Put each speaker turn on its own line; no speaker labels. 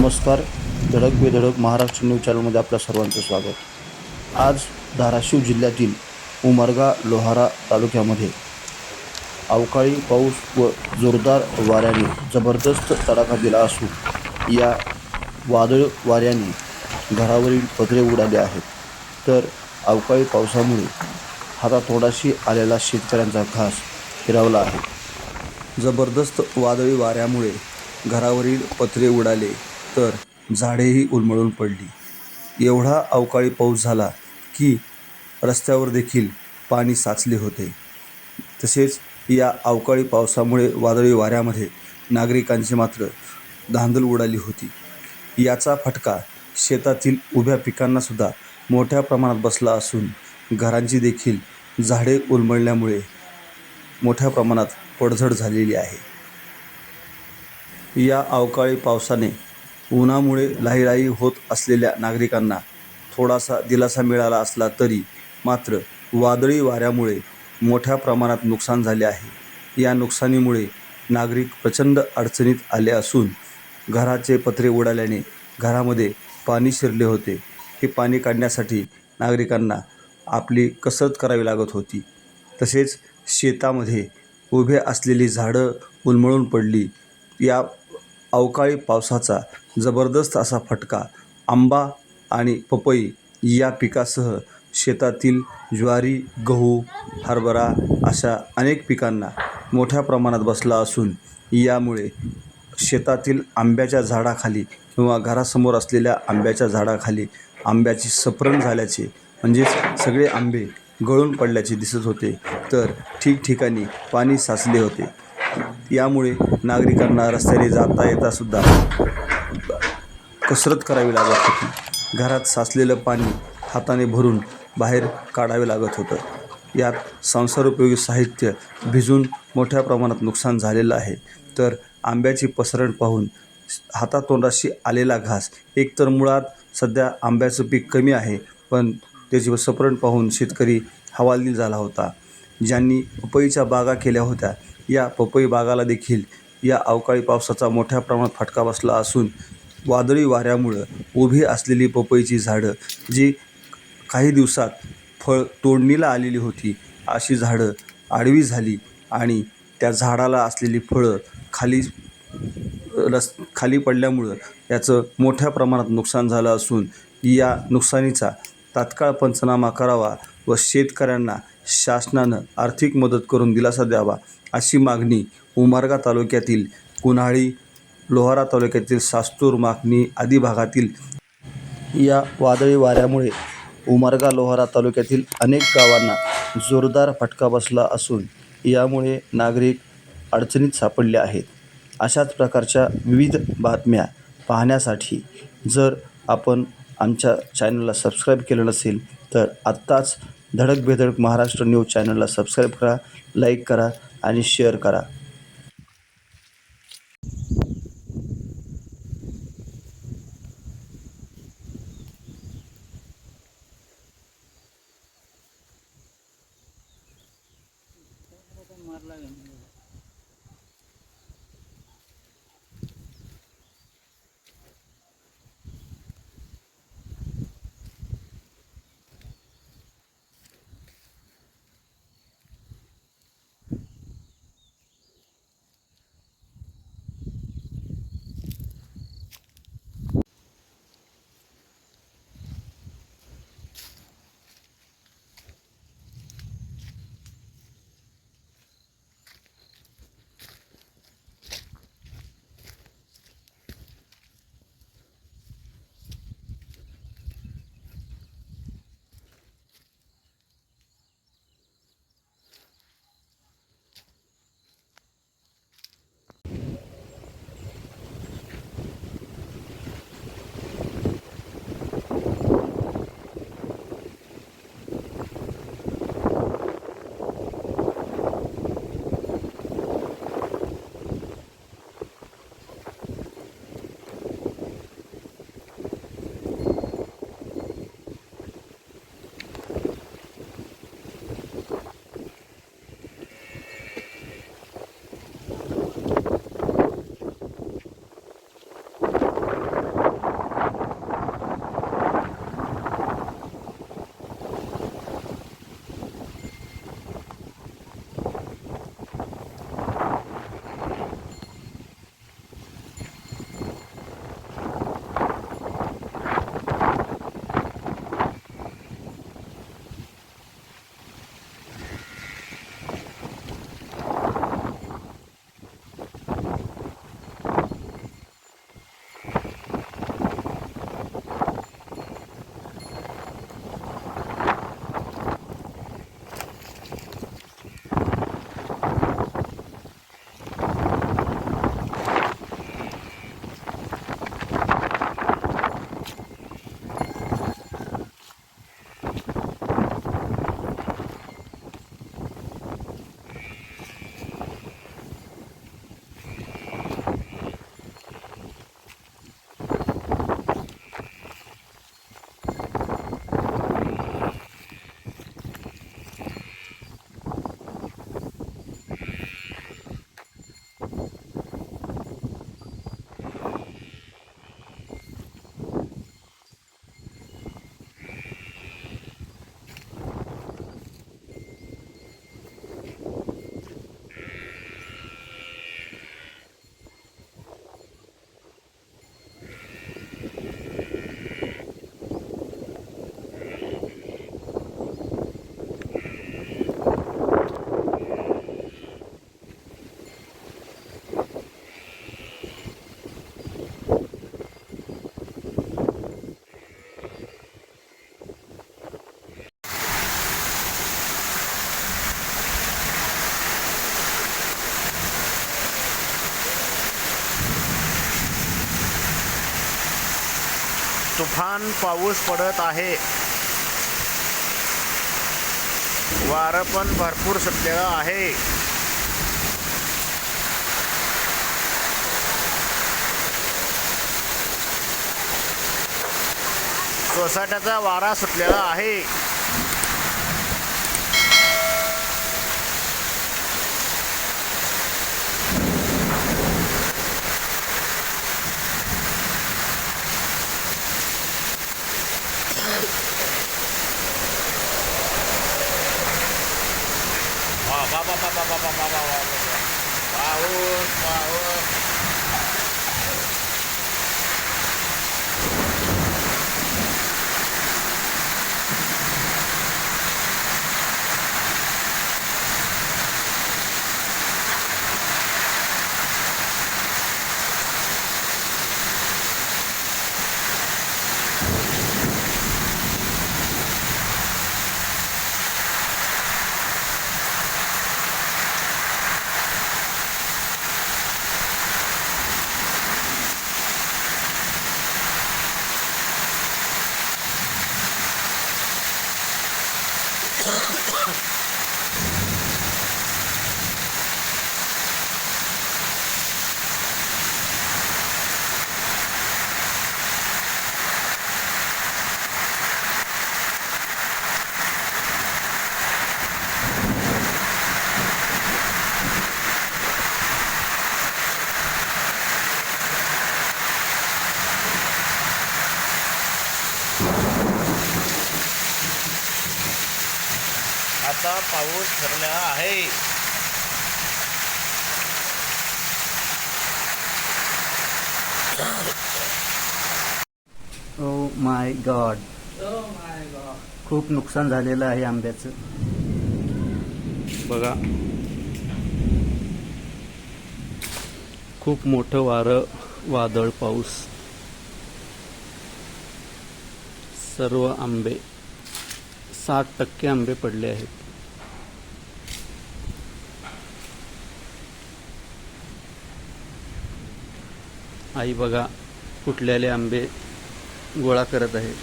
नमस्कार. धडक बेधडक महाराष्ट्र न्यूज चॅनलमध्ये आपल्या सर्वांचं स्वागत. आज धाराशिव जिल्ह्यातील उमरगा लोहारा तालुक्यामध्ये अवकाळी पाऊस व जोरदार वाऱ्याने जबरदस्त तडाखा दिला असून या वादळ वाऱ्याने घरावरील पत्रे उडाले आहेत. तर अवकाळी पावसामुळे हातातोंडाशी आलेला शेतकऱ्यांचा घास हिरावला आहे. जबरदस्त वादळी वाऱ्यामुळे घरावरील पत्रे उडाले तर झाडेही उन्मळून पडली. एवढा अवकाळी पाऊस झाला की रस्त्यावर देखील पाणी साचले होते. तसेच या अवकाळी पावसामुळे वादळी वाऱ्यामध्ये नागरिकांची मात्र धांदल उडाली होती. याचा फटका शेतातील उभ्या पिकांनासुद्धा मोठ्या प्रमाणात बसला असून घरांची देखील झाडे उन्मळल्यामुळे मोठ्या प्रमाणात पडझड झालेली आहे. या अवकाळी पावसाने उन्हामुळे लाहीलाही होत असलेल्या नागरिकांना थोडासा दिलासा मिळाला असला तरी मात्र वादळी वाऱ्यामुळे मोठ्या प्रमाणात नुकसान झाले आहे. या नुकसानीमुळे नागरिक प्रचंड अडचणीत आले असून घराचे पत्रे उडाल्याने घरामध्ये पाणी शिरले होते. हे पाणी काढण्यासाठी नागरिकांना आपली कसरत करावी लागत होती. तसेच शेतामध्ये उभे असलेली झाडं उन्मळून पडली. या अवकाळी पावसाचा जबरदस्त असा फटका आंबा आणि पपई या पिकासह शेतातील ज्वारी, गहू, हरभरा अशा अनेक पिकांना मोठ्या प्रमाणात बसला असून यामुळे शेतातील आंब्याच्या झाडाखाली किंवा घरासमोर असलेल्या आंब्याच्या झाडाखाली आंब्याची सफरण झाल्याचे म्हणजेच सगळे आंबे गळून पडल्याचे दिसत होते. तर ठिकठिकाणी पाणी साचले होते. यामुळे नागरिकांना रस्त्याने जाता येतासुद्धा कसरत करावी लागत होती. घरात साचलेलं पाणी हाताने भरून बाहेर काढावे लागत होतं. यात संसारोपयोगी साहित्य भिजून मोठ्या प्रमाणात नुकसान झालेलं आहे. तर आंब्याची पसरण पाहून हातातोंडाशी आलेला घास, एकतर मुळात सध्या आंब्याचं पीक कमी आहे, पण त्याची सफरण पाहून शेतकरी हवालदिल झाला होता. ज्यांनी पपईच्या बागा केल्या होत्या, या पपई बागाला देखील या अवकाळी पावसाचा मोठ्या प्रमाणात फटका बसला असून वादळी वाऱ्यामुळं उभी असलेली पपईची झाडं जी काही दिवसात फळ तोडणीला आलेली होती, अशी झाडं आडवी झाली आणि त्या झाडाला असलेली फळं खाली पडल्यामुळं याचं मोठ्या प्रमाणात नुकसान झालं असून या नुकसानीचा तात्काळ पंचनामा करावा व शेतकऱ्यांना शासनानं आर्थिक मदत करून दिलासा द्यावा, अशी मागणी उमरगा तालुक्यातील कुन्हाळी, लोहारा तालुक्यातील सास्तूर, माखणी आदी भागातील या वादळी वाऱ्यामुळे उमरगा लोहारा तालुक्यातील अनेक गावांना जोरदार फटका बसला असून यामुळे नागरिक अडचणीत सापडले आहेत. अशाच प्रकारच्या विविध बातम्या पाहण्यासाठी जर आपण आमच्या चॅनलला सबस्क्राईब केलं नसेल तर आत्ताच धडक बेधडक महाराष्ट्र न्यूज चॅनलला सबस्क्राईब करा, लाईक करा आणि शेअर करा.
तुफान पाऊस पडत आहे. वारं पण भरपूर सुटलेलं आहे. सोसाट्याचा वारा सुटलेला आहे. पाऊस पाऊस आता पाऊस ठरलेला आहे.
ओ माय गॉड, खूप नुकसान झालेलं आहे आंब्याचं. बघा, खूप मोठं वारं, वादळ, पाऊस. सर्व आंबे 60% आंबे पडले आहेत. आई बघा, फुटलेले आंबे गोळा करत आहे.